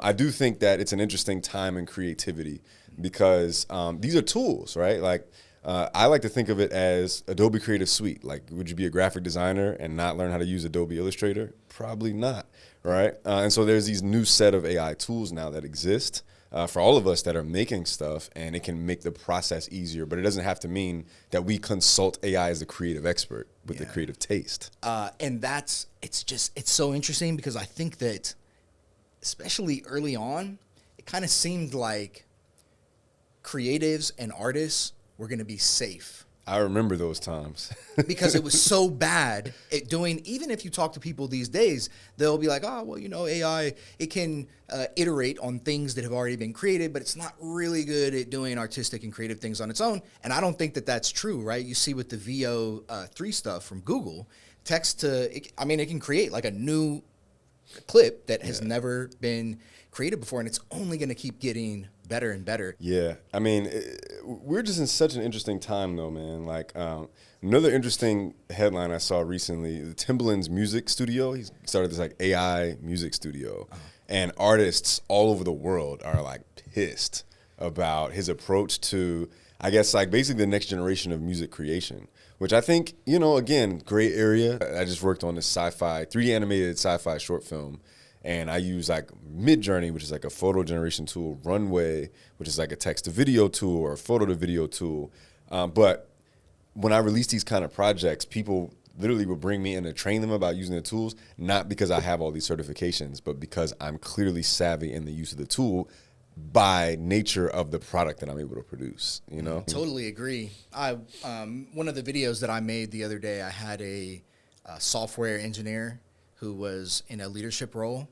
I do think that it's an interesting time in creativity because these are tools, right? Like, I like to think of it as Adobe Creative Suite. Like, would you be a graphic designer and not learn how to use Adobe Illustrator? Probably not, right? And so there's these new set of AI tools now that exist for all of us that are making stuff, and it can make the process easier. But it doesn't have to mean that we consult AI as the creative expert with the creative taste. And it's so interesting because I think that, especially early on, it kind of seemed like creatives and artists were going to be safe. I remember those times. Because it was so bad at doing, even if you talk to people these days, they'll be like, oh, well, you know, AI, it can iterate on things that have already been created, but it's not really good at doing artistic and creative things on its own. And I don't think that that's true, right? You see with the VO3 stuff from Google, it can create like a new clip that has never been created before, and it's only going to keep getting better and better. Yeah, I mean, we're just in such an interesting time, though, man. Like, another interesting headline I saw recently: the Timbaland's music studio. He started this like AI music studio, and artists all over the world are like pissed about his approach to, I guess, like basically the next generation of music creation. Which I think, you know, again, gray area. I just worked on this 3D animated sci-fi short film. And I use like Midjourney, which is like a photo generation tool, Runway, which is like a text to video tool or a photo to video tool. But when I release these kind of projects, people literally will bring me in to train them about using the tools, not because I have all these certifications, but because I'm clearly savvy in the use of the tool by nature of the product that I'm able to produce, you know? Totally agree. One of the videos that I made the other day, I had a software engineer who was in a leadership role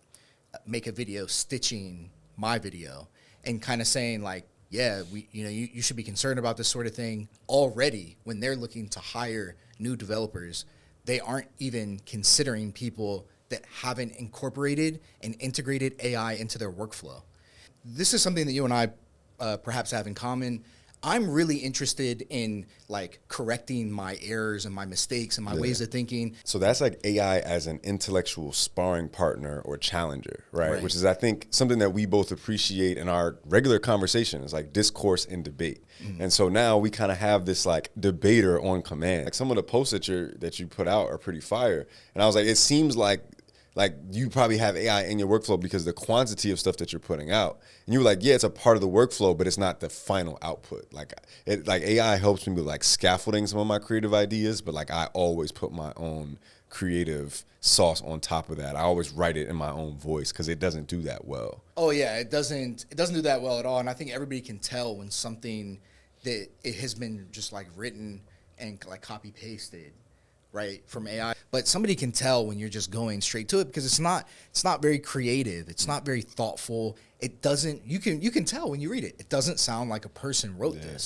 make a video stitching my video and kind of saying like, yeah, you should be concerned about this sort of thing already. When they're looking to hire new developers, they aren't even considering people that haven't incorporated and integrated AI into their workflow. This is something that you and I perhaps have in common. I'm really interested in like correcting my errors and my mistakes and my ways of thinking. So that's like AI as an intellectual sparring partner or challenger, right? Which is, I think, something that we both appreciate in our regular conversations, like discourse and debate. And so now we kind of have this like debater on command. Like some of the posts that you put out are pretty fire. And I was like, it seems like you probably have AI in your workflow because the quantity of stuff that you're putting out. And you were like, yeah, it's a part of the workflow, but it's not the final output. Like AI helps me with like scaffolding some of my creative ideas, but like I always put my own creative sauce on top of that. I always write it in my own voice because it doesn't do that well. Oh yeah, it doesn't do that well at all. And I think everybody can tell when something that it has been just like written and like copy pasted, right, from AI. But somebody can tell when you're just going straight to it because it's not very creative. It's not very thoughtful. It doesn't, you can tell when you read it. It doesn't sound like a person wrote this.